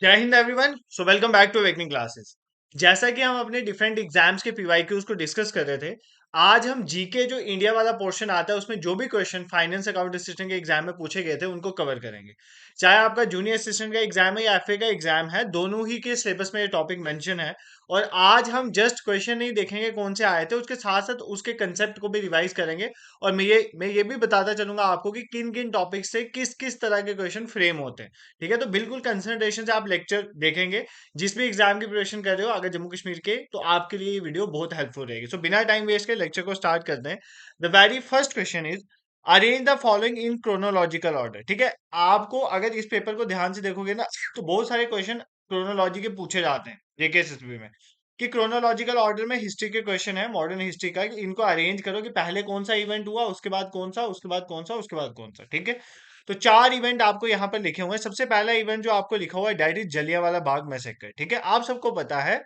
जय हिंद everyone. So welcome back to Awakening Classes. जैसा कि हम अपने डिफरेंट एग्जाम्स के पीवाईक्यूज को डिस्कस कर रहे थे, आज हम जीके जो इंडिया वाला पोर्शन आता है उसमें जो भी क्वेश्चन फाइनेंस अकाउंट असिस्टेंट के एग्जाम में पूछे गए थे उनको कवर करेंगे। चाहे आपका जूनियर असिस्टेंट का एग्जाम है या एफए का एग्जाम है, दोनों ही के सिलेबस में ये टॉपिक मेंशन है। और आज हम जस्ट क्वेश्चन नहीं देखेंगे कौन से आए थे, उसके साथ साथ उसके कंसेप्ट को भी रिवाइज करेंगे। और मैं ये भी बताता चलूंगा आपको कि किन किन टॉपिक से किस किस तरह के क्वेश्चन फ्रेम होते हैं। ठीक है, तो बिल्कुल कंसंट्रेशन से आप लेक्चर देखेंगे। जिस भी एग्जाम की प्रिपरेशन कर रहे हो अगर जम्मू कश्मीर के, तो आपके लिए ये वीडियो बहुत हेल्पफुल रहेगी। सो बिना टाइम वेस्ट के लेक्चर को स्टार्ट करते हैं। The very first question is arrange the following in chronological order. ठीक है, आपको अगर इस पेपर को ध्यान से देखोगे ना, तो बहुत सारे क्वेश्चन क्रोनोलॉजी के पूछे जाते हैं जेकेएसएसबी में। कि क्रोनोलॉजिकल ऑर्डर में हिस्ट्री के क्वेश्चन है, मॉडर्न हिस्ट्री का, कि इनको अरेंज करो कि पहले कौन सा इवेंट हुआ, उसके बाद कौन सा, उसके बाद कौन सा, उसके बाद कौन सा। ठीक है, तो चार इवेंट आपको यहाँ पर लिखे हुए हैं। सबसे पहला इवेंट जो आपको लिखा हुआ है that is Jallianwala Bagh massacre. ठीक है, आप सबको पता है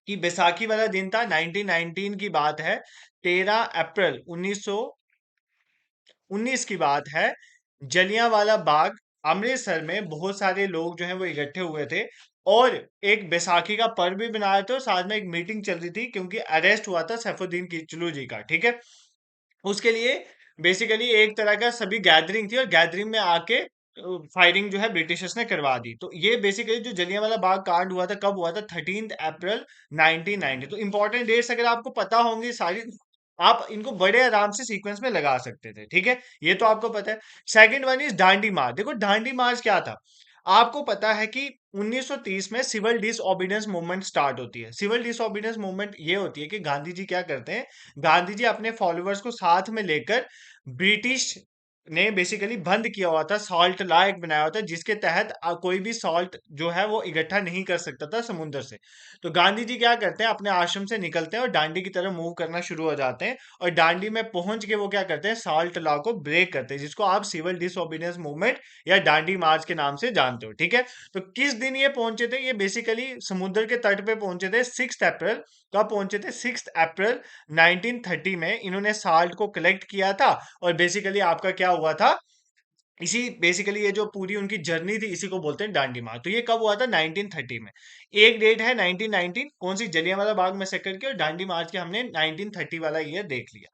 कि बैसाखी वाला दिन था, 1919 की बात है। 13 अप्रैल 1919 की बात है। जलियांवाला बाग अमृतसर में बहुत सारे लोग जो हैं वो इकट्ठे हुए थे और एक बैसाखी का पर्व भी बनाया था और साथ में एक मीटिंग चल रही थी क्योंकि अरेस्ट हुआ था सैफुद्दीन किचलू जी का। ठीक है, उसके लिए बेसिकली एक तरह का सभी गैदरिंग थी और गैदरिंग में आके फायरिंग जो है ब्रिटिशर्स ने करवा दी। तो ये बेसिकली जो जलियांवाला बाग कांड हुआ था कब हुआ था, 13 अप्रैल 1990। तो इंपॉर्टेंट डेट्स अगर आपको पता होंगी सारी, आप इनको बड़े आराम से सीक्वेंस में लगा सकते थे। ठीक है, ये तो आपको पता है। सेकंड वन इज दांडी मार्च। देखो दांडी मार्च क्या था, आपको पता है कि 1930 में सिविल डिसओबीडियंस मूवमेंट स्टार्ट होती है। सिविल डिसओबीडियंस मूवमेंट ये होती है कि गांधी जी क्या करते हैं, गांधी जी अपने फॉलोअर्स को साथ में लेकर ब्रिटिश ने बेसिकली बंद किया हुआ था, सॉल्ट लॉ एक बनाया हुआ था जिसके तहत कोई भी सॉल्ट जो है वो इकट्ठा नहीं कर सकता था समुद्र से। तो गांधी जी क्या करते हैं, अपने आश्रम से निकलते हैं और दांडी की तरफ मूव करना शुरू हो जाते हैं। और दांडी में पहुंच के वो क्या करते हैं, सॉल्ट लॉ को ब्रेक करते हैं, जिसको आप सिविल डिसओबीडियंस मूवमेंट या दांडी मार्च के नाम से जानते हो। ठीक है, तो किस दिन ये पहुंचे थे, ये बेसिकली समुद्र के तट पे पहुंचे थे 6 अप्रैल। कब पहुंचे थे, 6 अप्रैल 1930 में इन्होंने साल्ट को कलेक्ट किया था। और बेसिकली आपका क्या हुआ था, इसी बेसिकली ये जो पूरी उनकी जर्नी थी इसी को बोलते हैं दांडी मार्च। तो ये कब हुआ था, 1930 में। एक डेट है 1919 कौन सी, जलियांवाला बाग मैसेकर की, और दांडी मार्च के हमने 1930 वाला ईयर देख लिया।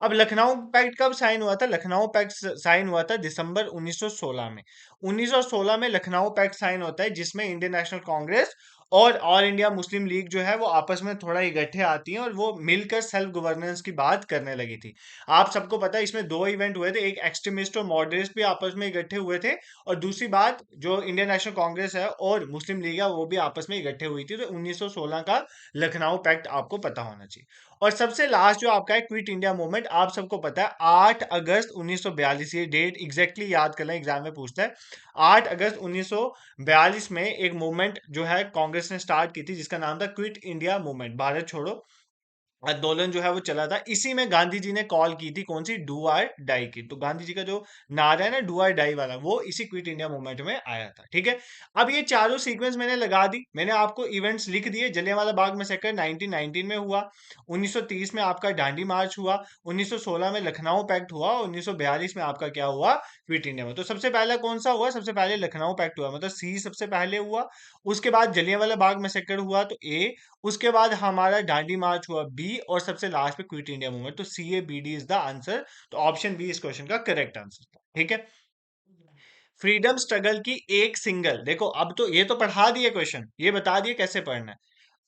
अब लखनऊ पैक्ट कब साइन हुआ था, लखनऊ पैक्ट साइन हुआ था दिसंबर 1916 में। 1916 में लखनऊ पैक्ट साइन होता है जिसमें इंडियन नेशनल कांग्रेस और ऑल इंडिया मुस्लिम लीग जो है वो आपस में थोड़ा इकट्ठे आती हैं और वो मिलकर सेल्फ गवर्नेंस की बात करने लगी थी। आप सबको पता है इसमें दो इवेंट हुए थे, एक एक्सट्रीमिस्ट और मॉडरेट्स भी आपस में इकट्ठे हुए थे, और दूसरी बात जो इंडियन नेशनल कांग्रेस है और मुस्लिम लीग है वो भी आपस में इकट्ठे हुई थी। तो 1916 का लखनऊ पैक्ट आपको पता होना चाहिए। और सबसे लास्ट जो आपका है क्विट इंडिया मूवमेंट, आप सबको पता है 8 अगस्त 1942, ये डेट एग्जैक्टली याद करना एग्जाम में पूछता है। 8 अगस्त 1942 में एक मूवमेंट जो है कांग्रेस ने स्टार्ट की थी जिसका नाम था क्विट इंडिया मूवमेंट, भारत छोड़ो आंदोलन जो है वो चला था। इसी में गांधी जी ने कॉल की थी कौन सी, डू आर डाई की। तो गांधी जी का जो नारा है ना डू आर डाई वाला, वो इसी क्विट इंडिया मूवमेंट में आया था। ठीक है, अब ये चारों सीक्वेंस मैंने लगा दी, मैंने आपको इवेंट्स लिख दिए। जलियांवाला बाग मैसेकर 1919 में हुआ, 1930 में आपका दांडी मार्च हुआ, 1916 में लखनऊ पैक्ट हुआ, 1942 में आपका क्या हुआ, क्विट इंडिया में। तो सबसे पहला कौन सा हुआ, सबसे पहले लखनऊ पैक्ट हुआ, मतलब सी सबसे पहले हुआ। उसके बाद जलियांवाला बाग मैसेकर हुआ तो ए, उसके बाद हमारा दांडी मार्च हुआ बी, और सबसे लास्ट पे क्विट इंडिया मूवमेंट। तो C A B D is the answer. तो ऑप्शन बी इस क्वेश्चन का करेक्ट आंसर था। ठीक है, फ्रीडम स्ट्रगल की एक सिंगल, देखो अब तो ये तो पढ़ा दिए क्वेश्चन, ये बता दिए कैसे पढ़ना है।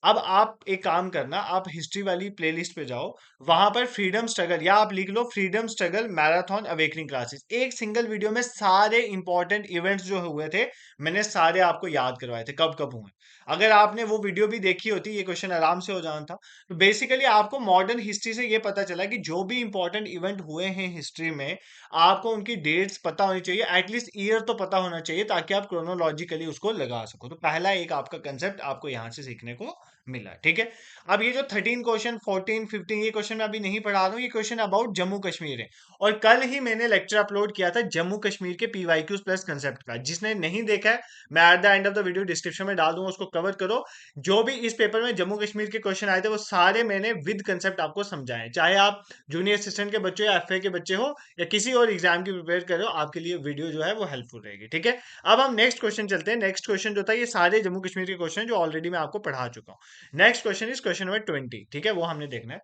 अब आप एक काम करना, आप हिस्ट्री वाली प्लेलिस्ट पे जाओ, वहां पर फ्रीडम स्ट्रगल, या आप लिख लो freedom struggle marathon awakening classes, एक सिंगल वीडियो में सारे इंपॉर्टेंट इवेंट्स जो हुए थे मैंने सारे आपको याद करवाए थे कब कब हुए। अगर आपने वो वीडियो भी देखी होती ये क्वेश्चन आराम से हो जाना था। तो बेसिकली आपको मॉडर्न हिस्ट्री से ये पता चला कि जो भी इंपॉर्टेंट इवेंट हुए हैं हिस्ट्री में, आपको उनकी डेट्स पता होनी चाहिए, एटलीस्ट ईयर तो पता होना चाहिए, ताकि आप क्रोनोलॉजिकली उसको लगा सको। तो पहला एक आपका कंसेप्ट आपको यहाँ से सीखने को मिला। ठीक है, अब ये जो 13 क्वेश्चन 14 15 ये क्वेश्चन मैं अभी नहीं पढ़ा रहा हूँ, ये क्वेश्चन अबाउट जम्मू कश्मीर है। और कल ही मैंने लेक्चर अपलोड किया था जम्मू कश्मीर के पीवाईक्यूज प्लस कंसेप्ट का, जिसने नहीं देखा है मैं at the end of the video description में डाल दूंगा, उसको कवर करो। जो भी इस पेपर में जम्मू कश्मीर के क्वेश्चन आए थे वो सारे मैंने विद कंसेप्ट आपको समझाए, चाहे आप जूनियर असिस्टेंट के बच्चे या एफए के बच्चे हो या किसी और एग्जाम की प्रिपेयर कर रहे हो, आपके लिए वीडियो जो है वो हेल्पफुल रहेगी। ठीक है, अब हम नेक्स्ट क्वेश्चन चलते हैं। नेक्स्ट क्वेश्चन जो था ये सारे जम्मू कश्मीर के क्वेश्चन जो ऑलरेडी मैं आपको पढ़ा चुका हूँ। Next question is question number 20। ठीक है, वो हमने देखना है।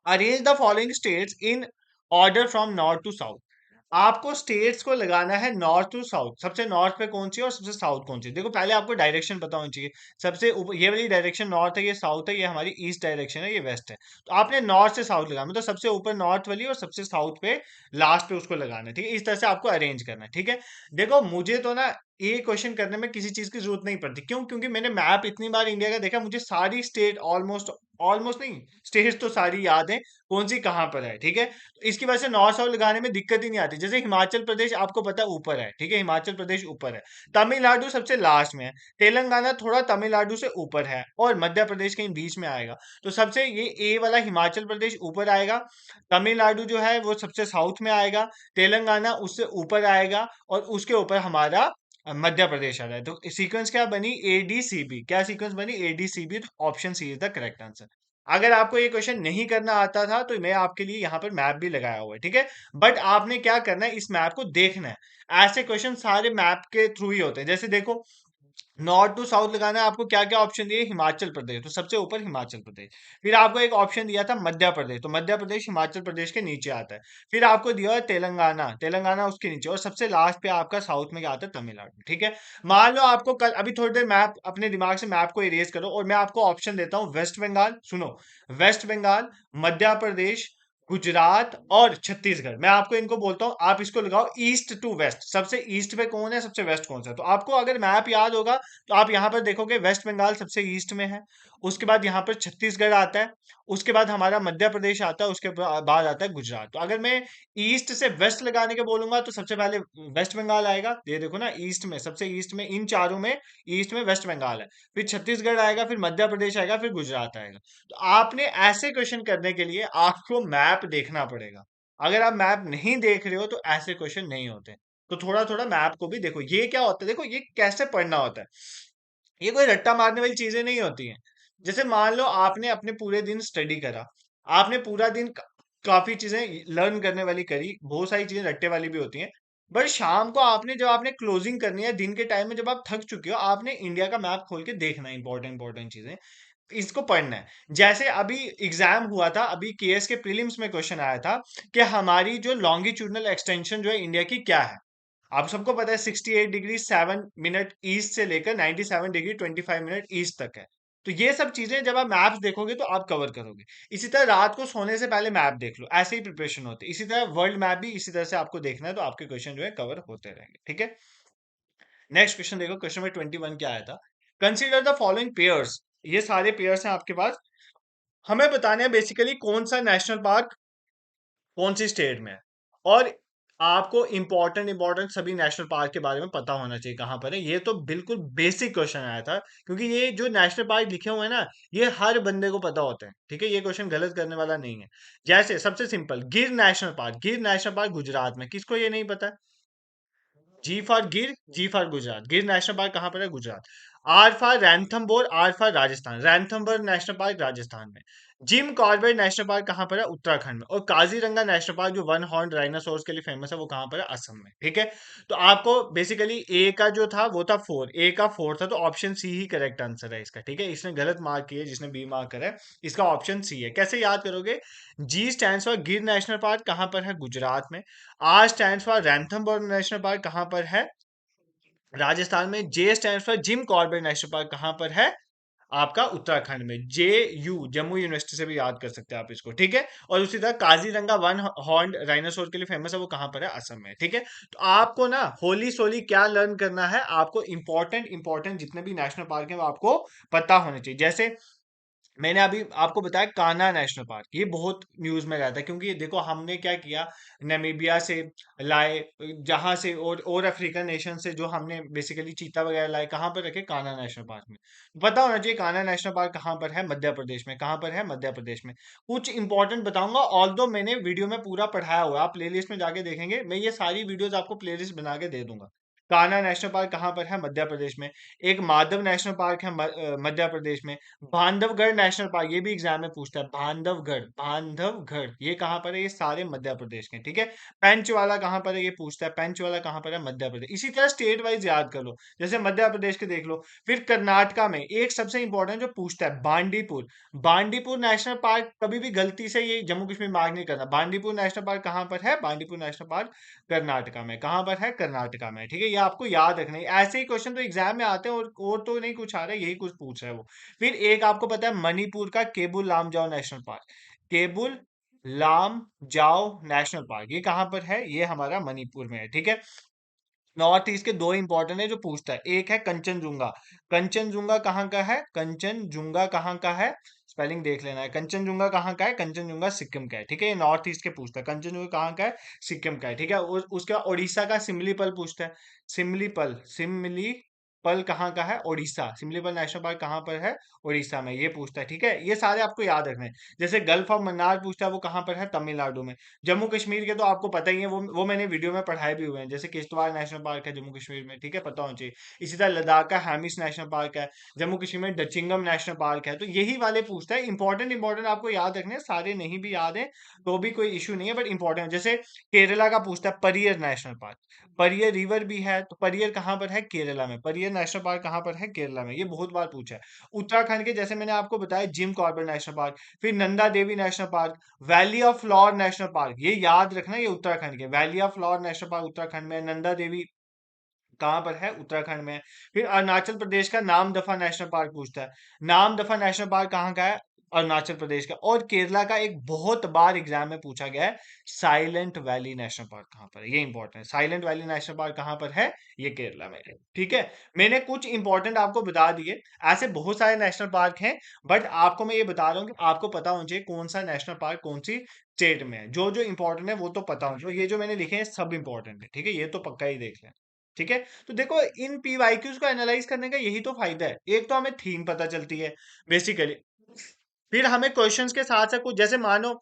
Arrange the following states in order from north to south. आपको स्टेट्स को लगाना है नॉर्थ टू साउथ, सबसे नॉर्थ पे कौन सी है और सबसे साउथ कौन सी है। देखो पहले आपको डायरेक्शन पता होनी चाहिए। सबसे ये वाली डायरेक्शन नॉर्थ है, ये साउथ है, ये हमारी ईस्ट डायरेक्शन है, ये वेस्ट है। तो आपने नॉर्थ से साउथ लगाना, मतलब सबसे ऊपर नॉर्थ वाली और सबसे साउथ पे लास्ट पे उसको लगाना है। ठीक है, इस तरह से आपको अरेंज करना है। ठीक है, देखो मुझे तो ना ये क्वेश्चन करने में किसी चीज की जरूरत नहीं पड़ती, क्यों? क्योंकि मैंने मैप इतनी बार इंडिया का देखा, मुझे सारी स्टेट ऑलमोस्ट ऑलमोस्ट नहीं, स्टेट्स तो सारी याद है कौन सी कहाँ पर है। ठीक है, तो इसकी वजह से नॉर्थ साउथ लगाने में दिक्कत ही नहीं आती। जैसे हिमाचल प्रदेश आपको पता है ऊपर है, ठीक है, हिमाचल प्रदेश ऊपर है। तमिलनाडु सबसे लास्ट में है। तेलंगाना थोड़ा तमिलनाडु से ऊपर है और मध्य प्रदेश कहीं बीच में आएगा। तो सबसे ये ए वाला हिमाचल प्रदेश ऊपर आएगा, तमिलनाडु जो है वो सबसे साउथ में आएगा, तेलंगाना उससे ऊपर आएगा और उसके ऊपर हमारा मध्य प्रदेश आ रहा है। तो सीक्वेंस क्या बनी? ADCB। क्या सीक्वेंस बनी? ADCB। तो option C is the correct answer. अगर आपको ये क्वेश्चन नहीं करना आता था तो मैं आपके लिए यहाँ पर मैप भी लगाया हुआ है। ठीक है, बट आपने क्या करना है, इस मैप को देखना है। ऐसे क्वेश्चन सारे मैप के थ्रू ही होते हैं। जैसे देखो नॉर्थ टू साउथ लगाना है, आपको क्या क्या ऑप्शन दिए? हिमाचल प्रदेश, तो सबसे ऊपर हिमाचल प्रदेश। फिर आपको एक ऑप्शन दिया था मध्य प्रदेश, तो मध्य प्रदेश हिमाचल प्रदेश के नीचे आता है। फिर आपको दिया है तेलंगाना, तेलंगाना उसके नीचे, और सबसे लास्ट पे आपका साउथ में क्या आता है? तमिलनाडु। ठीक है, मान लो आपको कल अभी थोड़ी देर मैप अपने दिमाग से मैप को इरेज करो और मैं आपको ऑप्शन देता हूँ वेस्ट बंगाल, सुनो, वेस्ट बंगाल, मध्य प्रदेश, गुजरात और छत्तीसगढ़। मैं आपको इनको बोलता हूं, आप इसको लगाओ ईस्ट टू वेस्ट, सबसे ईस्ट पे कौन है, सबसे वेस्ट कौन सा है। तो आपको अगर मैप याद होगा तो आप यहां पर देखोगे वेस्ट बंगाल सबसे ईस्ट में है, उसके बाद यहाँ पर छत्तीसगढ़ आता है, उसके बाद हमारा मध्य प्रदेश आता है, उसके बाद आता है गुजरात। तो अगर मैं ईस्ट से वेस्ट लगाने के बोलूंगा तो सबसे पहले वेस्ट बंगाल आएगा। ये देखो ना, ईस्ट में, सबसे ईस्ट में, इन चारों में ईस्ट में वेस्ट बंगाल है। फिर छत्तीसगढ़ आएगा, फिर मध्य प्रदेश आएगा, फिर गुजरात आएगा। तो आपने ऐसे क्वेश्चन करने के लिए आपको मैप देखना पड़ेगा। अगर आप मैप नहीं देख रहे हो तो ऐसे क्वेश्चन नहीं होते। तो थोड़ा थोड़ा मैप को भी देखो। ये क्या होता है, देखो ये कैसे पढ़ना होता है। ये कोई रट्टा मारने वाली चीजें नहीं होती हैं। जैसे मान लो आपने अपने पूरे दिन स्टडी करा, आपने पूरा दिन काफी चीजें लर्न करने वाली करी, बहुत सारी चीजें रट्टे वाली भी होती हैं। बट शाम को आपने जब आपने क्लोजिंग करनी है दिन के टाइम में, जब आप थक चुके हो, आपने इंडिया का मैप खोल के देखना है, इंपॉर्टेंट इंपॉर्टेंट चीजें इसको पढ़ना है। जैसे अभी एग्जाम हुआ था, अभी केएस के प्रीलिम्स में क्वेश्चन आया था कि हमारी जो लॉन्गिट्यूडनल एक्सटेंशन जो है इंडिया की क्या है। आप सबको पता है 68 डिग्री 7 मिनट ईस्ट से लेकर 97 डिग्री 25 मिनट ईस्ट तक है। तो ये सब चीजें जब आप मैप्स देखोगे तो आप कवर करोगे। इसी तरह रात को सोने से पहले मैप देख लो, ऐसे ही प्रिपरेशन होती है। इसी तरह वर्ल्ड मैप भी इसी तरह से आपको देखना है, तो आपके क्वेश्चन जो है कवर होते रहेंगे। ठीक है, नेक्स्ट क्वेश्चन देखो, क्वेश्चन नंबर 21 क्या आया था? Consider the following pairs. ये सारे पेयर्स हैं आपके पास, हमें बताना है बेसिकली कौन सा नेशनल पार्क कौन सी स्टेट में है। और आपको इंपॉर्टेंट इंपॉर्टेंट सभी नेशनल पार्क के बारे में पता होना चाहिए कहाँ पर है। ये तो बिल्कुल बेसिक क्वेश्चन आया था, क्योंकि ये जो नेशनल पार्क लिखे हुए हैं ना, ये हर बंदे को पता होते हैं। ठीक है, ये क्वेश्चन गलत करने वाला नहीं है। जैसे सबसे सिंपल, गिर नेशनल पार्क, गिर नेशनल पार्क गुजरात में, किसको ये नहीं पता? जी फॉर गिर, जी फॉर गुजरात, गिर नेशनल पार्क कहाँ पर है? Gujarat. R for Ranthambore, R for Rajasthan, Ranthambore national park Rajasthan में। जिम कॉर्बेट नेशनल पार्क कहाँ पर है? उत्तराखंड में। और काजीरंगा नेशनल पार्क जो वन हॉर्न डायनासोर्स के लिए फेमस है, वो कहाँ पर है? असम में। ठीक है, तो आपको बेसिकली ए का जो था वो था 4, ए का 4 था, तो ऑप्शन सी ही करेक्ट आंसर है इसका। ठीक है, इसने गलत मार्क किया, जिसने बी मार्क करा है, इसका ऑप्शन सी है। कैसे याद करोगे? G stand for Gir national park कहाँ पर है? गुजरात में। R stand for Ranthambore national park कहाँ पर है? राजस्थान में। J stand for Jim Corbett national park कहाँ पर है? आपका उत्तराखंड में। JU, जम्मू यूनिवर्सिटी से भी याद कर सकते हैं आप इसको। ठीक है, और उसी तरह काजीरंगा वन हॉर्न राइनोसोर के लिए फेमस है, वो कहाँ पर है? असम में। ठीक है, तो आपको ना होली सोली क्या लर्न करना है, आपको इंपॉर्टेंट इंपॉर्टेंट जितने भी नेशनल पार्क है वो आपको पता होने चाहिए। जैसे मैंने अभी आपको बताया कान्हा नेशनल पार्क, ये बहुत न्यूज में रहता है क्योंकि ये देखो हमने क्या किया, नामीबिया से लाए, जहां से और अफ्रीकन नेशन से जो हमने बेसिकली चीता वगैरह लाए, कहाँ पर रखे, कान्हा नेशनल पार्क में। पता होना चाहिए कान्हा नेशनल पार्क कहाँ पर है, मध्य प्रदेश में। कहाँ पर है, मध्य प्रदेश में। कुछ इंपॉर्टेंट बताऊंगा, ऑल दो मैंने वीडियो में पूरा पढ़ाया हुआ है, आप प्लेलिस्ट में जाके देखेंगे, मैं ये सारी वीडियोस आपको प्लेलिस्ट बना के दे दूंगा। कान्हा नेशनल पार्क कहाँ पर है, मध्य प्रदेश में। एक माधव नेशनल पार्क है मध्य प्रदेश में। बांधवगढ़ नेशनल पार्क, ये भी एग्जाम में पूछता है, बांधवगढ़, बांधवगढ़ ये कहाँ पर है, ये सारे मध्य प्रदेश के हैं, ठीक है। पेंचवाला कहाँ पर है, ये पूछता है, पेंचवाला कहाँ पर है, मध्य प्रदेश। इसी तरह स्टेट वाइज याद कर लो, जैसे मध्य प्रदेश के देख लो। फिर कर्नाटका में एक सबसे इंपॉर्टेंट जो पूछता है, बांडीपुर। बांडीपुर नेशनल पार्क, कभी भी गलती से ये जम्मू कश्मीर मार्क नहीं करना। बांडीपुर नेशनल पार्क कहाँ पर है, बांडीपुर नेशनल पार्क कर्नाटका में। कहाँ पर है, कर्नाटका में, ठीक है। ये आपको याद रखना है, ऐसे ही क्वेश्चन तो एग्जाम में आते हैं, और तो नहीं कुछ आ रहा है, यही कुछ पूछ रहा है वो। फिर एक आपको पता है मणिपुर का Keibul Lamjao national park. Keibul Lamjao national park ये कहाँ पर है, ये हमारा मणिपुर में है, ठीक है। नॉर्थ ईस्ट के दो इंपॉर्टेंट है जो पूछता है, एक है कंचनजुंगा। कंचनजुंगा कहाँ का है, कंचनजुंगा कहाँ का है, स्पेलिंग देख लेना है। कंचनजुंगा कहाँ का है, कंचनजुंगा सिक्किम का है, ठीक है। ये नॉर्थ ईस्ट के पूछता है, कंचनजुंगा कहाँ का है, सिक्किम का है, ठीक है। उसका उड़ीसा का सिमलीपल पूछता है। सिमलीपल, सिमलीपल कहाँ का है, उड़ीसा। सिमलीपल नेशनल पार्क कहाँ पर है, उड़ीसा में, ये पूछता है, ठीक है। ये सारे आपको याद रखने हैं। जैसे गल्फ ऑफ मन्नार पूछता है, वो कहाँ पर है, तमिलनाडु में। जम्मू कश्मीर के तो आपको पता ही है, वो मैंने वीडियो में पढ़ाए भी हुए हैं, जैसे किश्तवाड़ नेशनल पार्क है जम्मू कश्मीर में, ठीक है, पता होना चाहिए। इसी तरह लद्दाख का हैमिस नेशनल पार्क है। जम्मू कश्मीर में डचिंगम नेशनल पार्क है। तो यही वाले पूछता है, इंपॉर्टेंट इंपॉर्टेंट आपको याद रखने हैं, सारे नहीं भी याद है तो भी कोई इशू नहीं है, बट इंपॉर्टेंट। जैसे केरला का पूछता है, Pariyar national park. Pariyar river भी है, तो परियर कहाँ पर है, केरला में। परियर नेशनल पार्क कहाँ पर है, केरला में, ये बहुत बार पूछा है। उत्तराखंड के जैसे मैंने आपको बताया, जिम कॉर्बेट नेशनल पार्क। फिर Nanda Devi national park. Valley of flower national park, ये याद रखना, ये उत्तराखंड के। Valley of flower national park Uttarakhand में है। नंदा देवी कहाँ पर है, उत्तराखंड में है। फिर अरुणाचल प्रदेश का नामदफा नेशनल पार्क पूछता है। नामदफा नेशनल पार्क कहाँ का है, अरुणाचल प्रदेश का। और केरला का एक बहुत बार एग्जाम में पूछा गया है, साइलेंट वैली नेशनल पार्क कहाँ पर है, ये इंपॉर्टेंट है। साइलेंट वैली नेशनल पार्क कहाँ पर है, ये केरला में है, ठीक है। मैंने कुछ इंपॉर्टेंट आपको बता दिए। ऐसे बहुत सारे नेशनल पार्क हैं, बट आपको मैं ये बता रहा हूँ कि आपको पता होना चाहिए कौन सा नेशनल पार्क कौन सी स्टेट में है। जो जो इंपॉर्टेंट है वो तो पता होना चाहिए, ये जो मैंने लिखे हैं सब इंपॉर्टेंट है, ठीक है, ये तो पक्का ही देख लें, ठीक है। तो देखो, इन पीवाईक्यूज को एनालाइज करने का यही तो फायदा है, एक तो हमें थीम पता चलती है बेसिकली। फिर हमें क्वेश्चंस के साथ साथ कुछ, जैसे मानो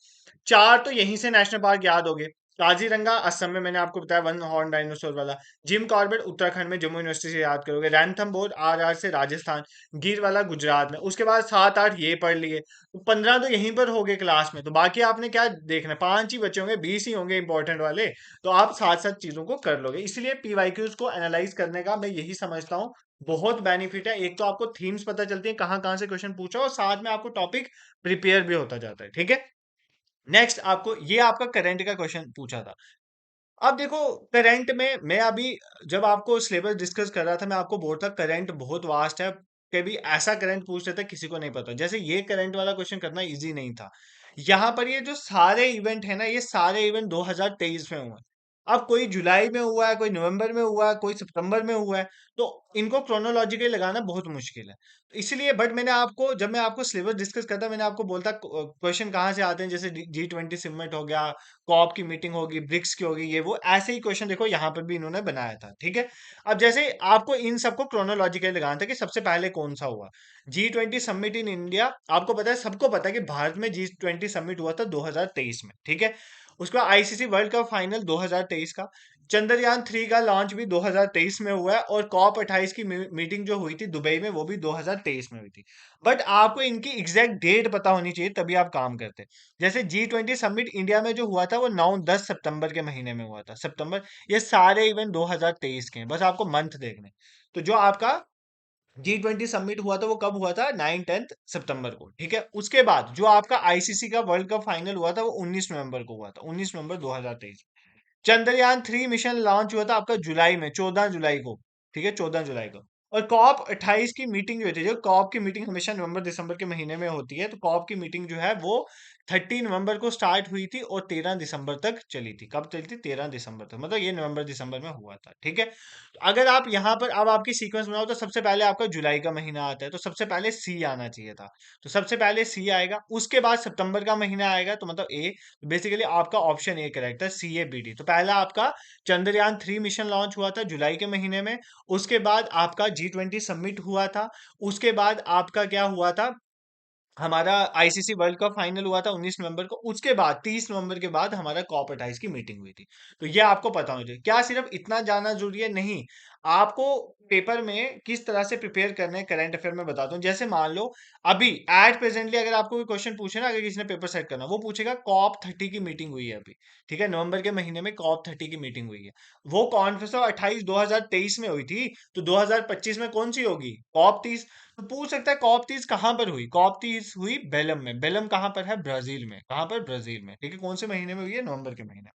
चार तो यहीं से नेशनल पार्क याद हो गए। काजीरंगा असम में, मैंने आपको बताया, वन हॉर्न डायनासोर वाला। जिम कॉर्बेट उत्तराखंड में, जम्मू यूनिवर्सिटी से याद करोगे। रैंथम आर से राजस्थान। गिर वाला गुजरात में। उसके बाद 7 8 ये पढ़ लिए, तो 15 तो यहीं पर हो गए क्लास में। तो बाकी आपने क्या देखना है, 5 ही बचे होंगे, 20 ही होंगे इंपॉर्टेंट वाले। तो आप साथ साथ चीजों को कर लोगे, इसलिए पीवाईक्यूज को एनालाइज करने का मैं यही समझता हूँ बहुत बेनिफिट है। एक तो आपको थीम्स पता चलती है, कहाँ कहाँ से क्वेश्चन पूछा, और साथ में आपको टॉपिक प्रिपेयर भी होता जाता है, ठीक है। नेक्स्ट, आपको ये आपका करंट का क्वेश्चन पूछा था। अब देखो, करंट में मैं अभी जब आपको सिलेबस डिस्कस कर रहा था, मैं आपको बोल था करंट बहुत वास्ट है। कभी ऐसा करंट पूछ रहे थे किसी को नहीं पता, जैसे ये करंट वाला क्वेश्चन करना इजी नहीं था। यहाँ पर ये जो सारे इवेंट है ना, ये सारे इवेंट 2023 में हुए हैं। अब कोई जुलाई में हुआ है, कोई नवंबर में हुआ है, कोई सितंबर में हुआ है। तो इनको क्रोनोलॉजिकली लगाना बहुत मुश्किल है। तो इसलिए, बट मैंने आपको, जब मैं आपको सिलेबस डिस्कस करता, मैंने आपको बोलता क्वेश्चन कहाँ से आते हैं, जैसे G20 समिट हो गया, कॉप की मीटिंग होगी, ब्रिक्स की होगी, ये वो ऐसे ही क्वेश्चन देखो यहाँ पर भी इन्होंने बनाया था, ठीक है। अब जैसे आपको इन सबको क्रोनोलॉजिकली लगाना था कि सबसे पहले कौन सा हुआ। G20 समिट इन इंडिया, आपको पता है, सबको पता है कि भारत में G20 समिट हुआ था 2023 में, ठीक है। उसके बाद आईसीसी वर्ल्ड कप फाइनल 2023 का। चंद्रयान 3 का लॉन्च भी 2023 में हुआ है, और COP 28 की मीटिंग जो हुई थी दुबई में, वो भी 2023 में हुई थी। बट आपको इनकी एग्जैक्ट डेट पता होनी चाहिए, तभी आप काम करते। जैसे G20 समिट इंडिया में जो हुआ था, वो 9 10 सितंबर के महीने में हुआ था, सितंबर। ये सारे इवेंट 2023 के हैं, बस आपको मंथ देखने। तो जो आपका G20 समिट हुआ था, वो कब हुआ था, 9 10 सितंबर को, ठीक है। उसके बाद जो आपका आईसीसी का वर्ल्ड कप फाइनल हुआ था, वो 19 नवंबर को हुआ था, 19 नवंबर 2023। चंद्रयान 3 मिशन लॉन्च हुआ था आपका जुलाई में, 14 जुलाई को, ठीक है, 14 जुलाई को। और कॉप 28 की मीटिंग जो होती है, जो कॉप की मीटिंग हमेशा नवंबर दिसंबर के महीने में होती है, तो कॉप की मीटिंग जो है वो 30 नवंबर को स्टार्ट हुई थी और 13 दिसंबर तक चली थी। कब चली थी? 13 दिसंबर तक, मतलब ये नवंबर दिसंबर में हुआ था। ठीक है, तो अगर आप यहाँ पर अब आपकी सीक्वेंस बनाओ तो सबसे पहले आपका जुलाई का महीना आता है, तो सबसे पहले सी आना चाहिए था। तो सबसे पहले सी आएगा, उसके बाद सितंबर का महीना आएगा, तो मतलब ए। बेसिकली आपका ऑप्शन ए करेक्ट है, CABD। तो पहला आपका चंद्रयान 3 मिशन लॉन्च हुआ था जुलाई के महीने में। उसके बाद आपका G20 समिट हुआ था। उसके बाद आपका क्या हुआ था, हमारा आईसीसी वर्ल्ड कप फाइनल हुआ था 19 नवंबर को। उसके बाद 30 नवंबर के बाद हमारा COP 28 की मीटिंग हुई थी। तो ये आपको पता होना चाहिए। क्या सिर्फ इतना जानना जरूरी है? नहीं, आपको पेपर में किस तरह से प्रिपेयर करने हैं करंट अफेयर में बताता हूँ। जैसे मान लो अभी एट प्रेजेंटली अगर आपको कोई क्वेश्चन पूछे ना, अगर किसी ने पेपर सेट करना, वो पूछेगा COP 30 की मीटिंग हुई है अभी, ठीक है, नवंबर के महीने में COP 30 की मीटिंग हुई है। वो कॉन्फ्रेंस 28 2023 में हुई थी, तो 2025 में कौन सी होगी? COP 30। तो पूछ सकता है COP 30 कहां पर हुई? COP 30 हुई बेलम में। बेलम कहां पर है? ब्राजील में। कहां पर? ब्राजील में। ठीक है, कौन से महीने में हुई है? नवंबर के महीने में।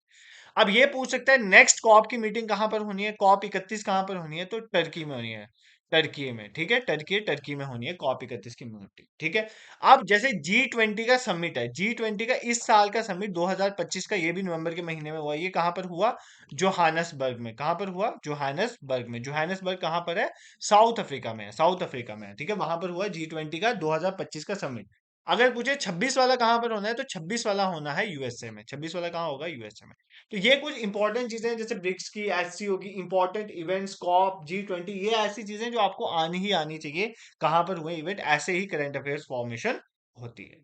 अब ये पूछ सकता है नेक्स्ट कॉप की मीटिंग कहां पर होनी है? COP 31 कहां पर होनी है? तो टर्की में होनी है। टर्की में, ठीक है, टर्की में होनी है COP 31 की मीटिंग। ठीक है, अब जैसे G20 का समिट है, G20 का इस साल का समिट 2025 का, ये भी नवंबर के महीने में हुआ। ये कहां पर हुआ? जोहानसबर्ग में। कहां पर हुआ? जोहानसबर्ग में। जोहानसबर्ग कहां पर है? साउथ अफ्रीका में है। साउथ अफ्रीका में है, ठीक है, वहां पर हुआ G20 का 2025 का समिट। अगर पूछे 26 वाला कहां पर होना है, तो 26 वाला होना है यूएसए में। 26 वाला कहां होगा? यूएसए में। तो ये कुछ इंपॉर्टेंट चीजें हैं, जैसे ब्रिक्स की, एचसीओ की, इंपॉर्टेंट इवेंट्स, COP, G20, ये ऐसी चीजें जो आपको आनी ही आनी चाहिए। कहां पर हुए इवेंट, ऐसे ही करंट अफेयर्स फॉर्मेशन होती है।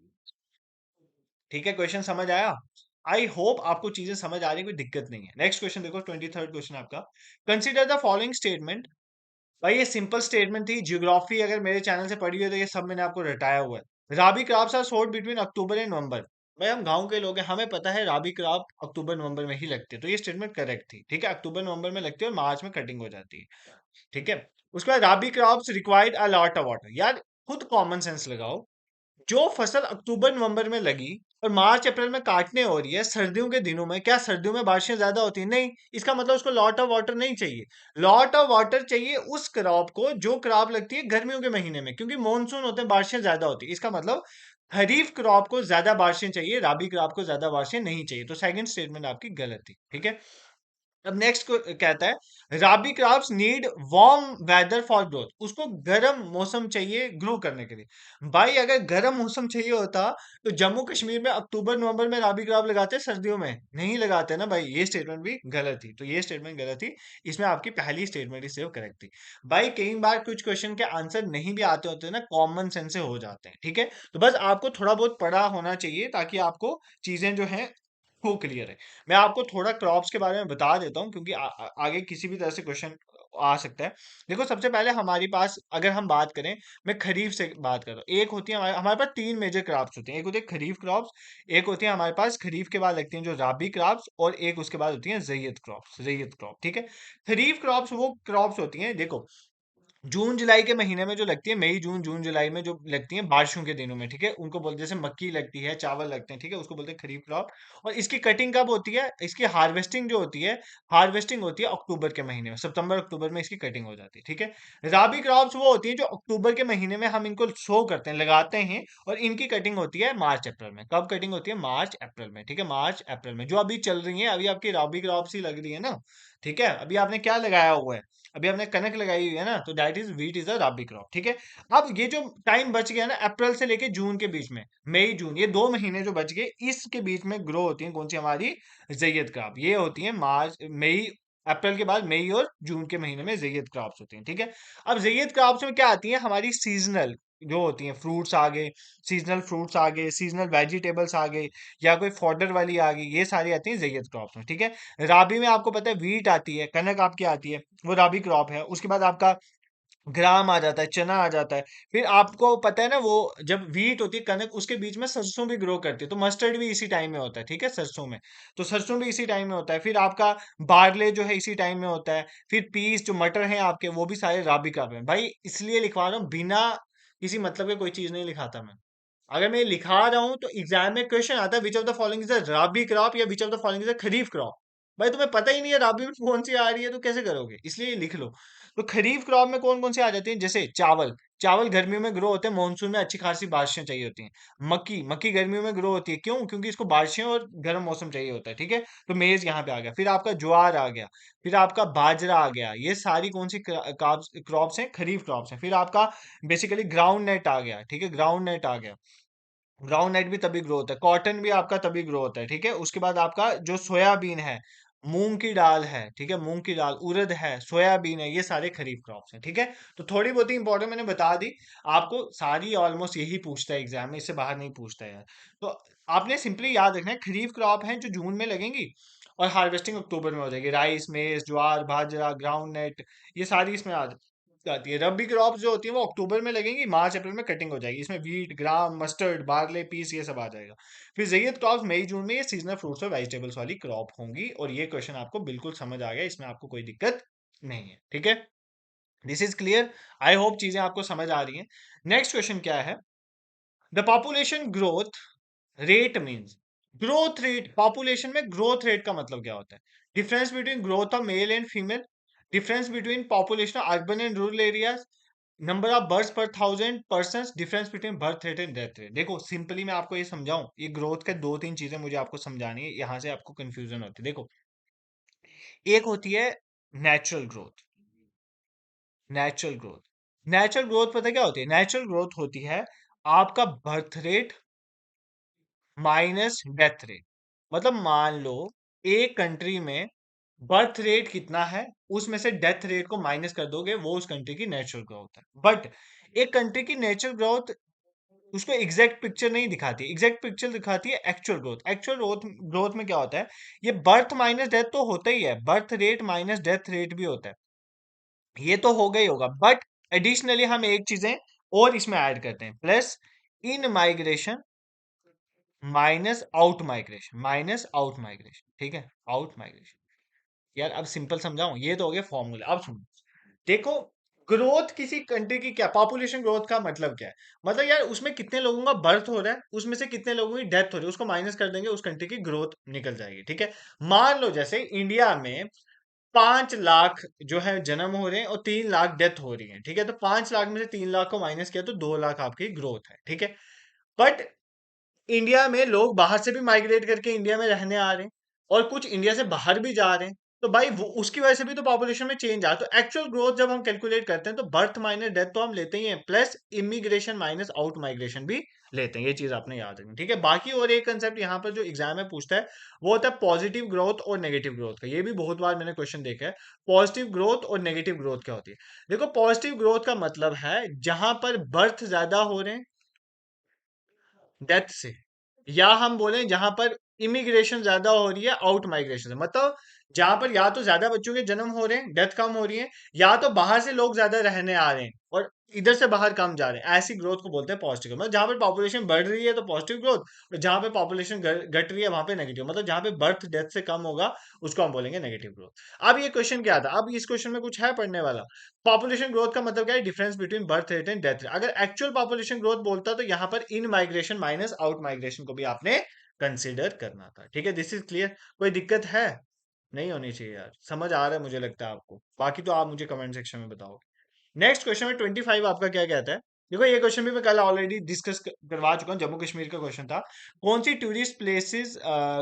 ठीक है, क्वेश्चन समझ आया? आई होप आपको चीजें समझ आ रही, कोई दिक्कत नहीं है। नेक्स्ट क्वेश्चन देखो, 23rd क्वेश्चन आपका। Consider the following statement. भाई ये सिंपल स्टेटमेंट थी। जियोग्राफी अगर मेरे चैनल से पढ़ी है तो ये सब मैंने आपको रटाया हुआ है। Rabi crops are sold between October and November. भाई हम गांव के लोग हैं, हमें पता है राबी क्रॉप अक्टूबर नवंबर में ही लगती है, तो ये स्टेटमेंट करेक्ट थी। ठीक है, अक्टूबर नवंबर में लगती है और मार्च में कटिंग हो जाती है। ठीक है, उसके बाद rabi crops required a lot of water. यार खुद कॉमन सेंस लगाओ। जो फसल अक्टूबर नवंबर में लगी और मार्च अप्रैल में काटने हो रही है सर्दियों के दिनों में, क्या सर्दियों में बारिशें ज्यादा होती है? नहीं। इसका मतलब उसको लॉट ऑफ वाटर नहीं चाहिए। लॉट ऑफ वाटर चाहिए उस क्रॉप को जो क्रॉप लगती है गर्मियों के महीने में, क्योंकि मॉनसून होते हैं, बारिशें ज्यादा होती है। इसका मतलब खरीफ क्रॉप को ज्यादा बारिशें चाहिए, राबी क्रॉप को ज्यादा बारिशें नहीं चाहिए। तो सेकंड स्टेटमेंट आपकी गलत थी। ठीक है, अब नेक्स्ट को कहता है rabi crops need warm weather for growth. उसको गर्म मौसम चाहिए ग्रो करने के लिए। भाई अगर गर्म मौसम चाहिए होता तो जम्मू कश्मीर में अक्टूबर नवंबर में राबी क्रॉप लगाते, सर्दियों में नहीं लगाते ना भाई। ये स्टेटमेंट भी गलत थी, तो ये स्टेटमेंट गलत थी। इसमें आपकी पहली स्टेटमेंट ही सिर्फ करेक्ट थी। भाई कई बार कुछ क्वेश्चन के आंसर नहीं भी आते होते ना, कॉमन सेंस से हो जाते हैं। ठीक है, तो बस आपको थोड़ा बहुत पढ़ा होना चाहिए ताकि आपको चीजें जो है वो क्लियर है। मैं आपको थोड़ा क्रॉप्स के बारे में बता देता हूँ, क्योंकि आगे किसी भी तरह से क्वेश्चन आ सकता है। देखो सबसे पहले हमारे पास अगर हम बात करें, मैं खरीफ से बात कर रहा हूँ। एक होती है हमारे हमारे पास तीन मेजर क्रॉप्स होती हैं। एक होती है खरीफ क्रॉप्स, एक होती है हमारे पास खरीफ के बाद लगती हैं जो राबी क्रॉप्स, और एक उसके बाद होती है जैयद क्रॉप्स। जैयद क्रॉप, ठीक है। खरीफ क्रॉप्स वो क्रॉप्स होती हैं, देखो जून जुलाई के महीने में जो लगती है, मई जून जून जुलाई में जो लगती है बारिशों के दिनों में, ठीक है, उनको बोलते, जैसे मक्की लगती है, चावल लगते हैं, ठीक है, उसको बोलते हैं खरीफ क्रॉप। और इसकी कटिंग कब होती है? इसकी हार्वेस्टिंग जो होती है, हार्वेस्टिंग होती है अक्टूबर के महीने में, सितंबर अक्टूबर में इसकी कटिंग हो जाती है। ठीक है, राबी क्रॉप्स वो होती है जो अक्टूबर के महीने में हम इनको शो करते हैं, लगाते हैं, और इनकी कटिंग होती है मार्च अप्रैल में। कब कटिंग होती है? मार्च अप्रैल में। ठीक है, मार्च अप्रैल में जो अभी चल रही है, अभी आपकी राबी क्रॉप्स ही लग रही है ना। ठीक है, अभी आपने क्या लगाया हुआ है? अभी आपने कनक लगाई हुई है ना, तो that is wheat is a rabi crop. ठीक है, अब ये जो टाइम बच गया ना अप्रैल से लेके जून के बीच में, मई जून, ये 2 महीने जो बच गए, इसके बीच में ग्रो होती है कौन सी हमारी? Zayed crop. ये होती है मार्च मई, अप्रैल के बाद मई और जून के महीने में जैयद क्रॉप्स होती हैं। ठीक है, अब जैयद क्रॉप्स में क्या आती है? हमारी सीजनल जो होती हैं, फ्रूट्स आ गए, सीजनल फ्रूट्स आ गए, सीजनल वेजिटेबल्स आ गए, या कोई फॉडर वाली आ गई, ये सारी आती हैं जैयद क्रॉप्स में। ठीक है, राबी में आपको पता है वीट आती है, कनक आपकी आती है, वो राबी क्रॉप है। उसके बाद आपका ग्राम आ जाता है, चना आ जाता है। फिर आपको पता है ना, वो जब वीट होती है, कनक, उसके बीच में सरसों भी ग्रो करती है, तो मस्टर्ड भी इसी टाइम में होता है। ठीक है, सरसों में, तो सरसों भी इसी टाइम में होता है। फिर आपका बारले जो है इसी टाइम में होता है। फिर पीस जो मटर है आपके, वो भी सारे राबी का है भाई। इसलिए लिखवा रहा हूँ, बिना किसी मतलब के कोई चीज नहीं लिखाता मैं। अगर मैं लिखा रहा हूं तो एग्जाम में क्वेश्चन आता है, which of the following is the rabi crop, या which of the following is the kharif crop. भाई तुम्हें पता ही नहीं है राबी में कौन सी आ रही है, तो कैसे करोगे? इसलिए लिख लो। तो खरीफ क्रॉप में कौन कौन से आ जाते हैं, जैसे चावल। चावल गर्मियों में ग्रो होते हैं, मानसून में अच्छी खासी बारिशें चाहिए होती हैं। मक्की, मक्की गर्मियों में ग्रो होती है, क्यों? क्योंकि इसको बारिशें और गर्म मौसम चाहिए होता है, ठीक है। तो मेज यहाँ पे आ गया, फिर आपका ज्वार आ गया, फिर आपका बाजरा आ गया। ये सारी कौन सी क्रॉप्स हैं? खरीफ क्रॉप्स हैं। फिर आपका बेसिकली ग्राउंड नट आ गया, ठीक है, ग्राउंड नट आ गया। ग्राउंड नट भी तभी ग्रो होता है, कॉटन भी आपका तभी ग्रो होता है, ठीक है। उसके बाद आपका जो सोयाबीन है, मूंग की दाल है, ठीक है, मूंग की दाल, उड़द है, सोयाबीन है, ये सारे खरीफ क्रॉप्स हैं, ठीक है। तो थोड़ी बहुत ही इंपॉर्टेंट मैंने बता दी आपको, सारी ऑलमोस्ट यही पूछता है एग्जाम में, इससे बाहर नहीं पूछता है यार। तो आपने सिंपली याद रखना है, खरीफ क्रॉप है जो जून में लगेंगी और हार्वेस्टिंग अक्टूबर में हो जाएगी। राइस, मेज, ज्वार, बाजरा, ग्राउंड नट, ये सारी इसमें आ जाती है। रबी क्रॉप्स जो होती है वो अक्टूबर में लगेंगी, मार्च अप्रैल में कटिंग हो जाएगी। इसमें वीट, ग्राम, मस्टर्ड, बार्ले, पीस, ये सब आ जाएगा। फिर ज़ैद क्रॉप्स मई जून में, ये सीजनल फ्रूट्स और वेजिटेबल्स वाली क्रॉप होंगी। और ये क्वेश्चन आपको बिल्कुल समझ आ गया, इसमें आपको कोई दिक्कत नहीं है, ठीक है। This is clear. I hope चीजें आपको समझ आ रही हैं। नेक्स्ट क्वेश्चन क्या है? The population growth rate means, growth rate, population में ग्रोथ रेट का मतलब क्या होता है? Difference between growth of male and female, difference between population of urban and rural areas, number of birth per thousand person, difference between birth rate and death rate. देखो simply मैं आपको ये समझाऊं, ये ग्रोथ के दो तीन चीजें मुझे आपको समझानी है, यहां से आपको कंफ्यूजन होती है। देखो, एक होती है natural growth. Natural growth, natural growth पता है क्या होती है? नेचुरल ग्रोथ होती है आपका birth rate minus death rate. मतलब मान लो एक कंट्री में बर्थ रेट कितना है, उसमें से डेथ रेट को माइनस कर दोगे, वो उस कंट्री की नेचुरल ग्रोथ है। बट एक कंट्री की नेचुरल ग्रोथ उसको एग्जैक्ट पिक्चर नहीं दिखाती, एग्जैक्ट पिक्चर दिखाती है actual growth. Actual growth, growth में क्या होता है? ये बर्थ माइनस डेथ तो होता ही है, birth rate minus death rate भी होता है, ये तो होगा ही होगा। बट एडिशनली हम एक चीजें और इसमें ऐड करते हैं, प्लस इन migration minus out migration, minus out migration, ठीक है, आउट माइग्रेशन। यार अब सिंपल समझाऊं, ये तो हो गया फॉर्मूला। अब सुनो, देखो, ग्रोथ किसी कंट्री की क्या, पॉपुलेशन ग्रोथ का मतलब क्या है? मतलब यार उसमें कितने लोगों का बर्थ हो रहा है, उसमें से कितने लोगों की डेथ हो रही है, उसको माइनस कर देंगे, उस कंट्री की ग्रोथ निकल जाएगी, ठीक है। मान लो जैसे इंडिया में 5 लाख जो है जन्म हो रहे हैं और 3 लाख डेथ हो रही है, ठीक है। तो 5 लाख में से 3 लाख को माइनस किया तो 2 लाख आपकी ग्रोथ है, ठीक है। बट इंडिया में लोग बाहर से भी माइग्रेट करके इंडिया में रहने आ रहे हैं और कुछ इंडिया से बाहर भी जा रहे हैं। तो भाई वो उसकी वजह से भी तो पॉपुलेशन में चेंज आ। तो एक्चुअल ग्रोथ जब हम कैलकुलेट करते हैं तो बर्थ माइनस डेथ तो हम लेते ही हैं, plus immigration minus out migration भी लेते हैं। ये चीज आपने याद रखनी, ठीक है। बाकी और एक कंसेप्ट यहाँ पर जो एग्जाम में पूछता है वो होता है पॉजिटिव ग्रोथ और नेगेटिव ग्रोथ का। ये भी बहुत बार मैंने क्वेश्चन देखा है, पॉजिटिव ग्रोथ और नेगेटिव ग्रोथ क्या होती है। देखो पॉजिटिव ग्रोथ का मतलब है जहां पर बर्थ ज्यादा हो रहे हैं डेथ से, या हम बोले जहां पर इमिग्रेशन ज्यादा हो रही है आउट माइग्रेशन से। मतलब जहां पर या तो ज्यादा बच्चों के जन्म हो रहे हैं, डेथ कम हो रही है, या तो बाहर से लोग ज्यादा रहने आ रहे हैं और इधर से बाहर कम जा रहे हैं, ऐसी ग्रोथ को बोलते हैं पॉजिटिव। मतलब जहां पर पॉपुलेशन बढ़ रही है तो पॉजिटिव ग्रोथ, और जहां पे पॉपुलेशन घट रही है वहां पे नेगेटिव। मतलब जहां पे बर्थ डेथ से कम होगा उसको हम बोलेंगे नेगेटिव ग्रोथ। अब ये क्वेश्चन क्या था, अब इस क्वेश्चन में कुछ है पढ़ने वाला? पॉपुलेशन ग्रोथ का मतलब क्या है? Difference between birth rate and death rate. अगर एक्चुअल पॉपुलेशन ग्रोथ बोलता तो यहाँ पर इन माइग्रेशन माइनस आउट माइग्रेशन को भी आपने कंसिडर करना था, ठीक है। This is clear. कोई दिक्कत है? नहीं होनी चाहिए यार, समझ आ रहा है मुझे लगता है आपको। बाकी तो आप मुझे कमेंट सेक्शन में बताओ। नेक्स्ट क्वेश्चन में 25 आपका क्या कहता है? देखो ये क्वेश्चन भी मैं कल ऑलरेडी डिस्कस करवा चुका हूँ, जम्मू कश्मीर का क्वेश्चन था। कौन सी टूरिस्ट प्लेसेस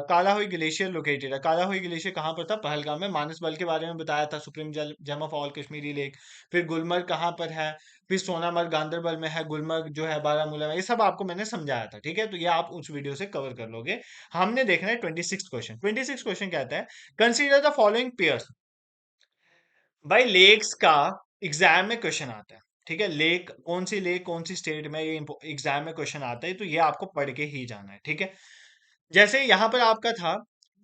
कालाहुई ग्लेशियर लोकेटेड है? कालाहुई ग्लेशियर कहाँ पर था? पहलगाम में। मानसबल के बारे में बताया था, supreme gem of all Kashmiri lake. फिर गुलमर्ग कहाँ पर है? फिर सोनामर्ग गांदरबल में है, गुलमर्ग जो है बारामूला में। ये सब आपको मैंने समझाया था, ठीक है। तो ये आप उस वीडियो से कवर कर लोगे। हमने देखना है 26 क्वेश्चन। 26 क्वेश्चन कहता है, कंसीडर द फॉलोइंग पेयर्स। भाई लेक्स का एग्जाम में क्वेश्चन आता है, ठीक है। लेक कौन सी स्टेट में, ये एग्जाम में क्वेश्चन आता है, तो ये आपको पढ़ के ही जाना है, ठीक है। जैसे यहाँ पर आपका था,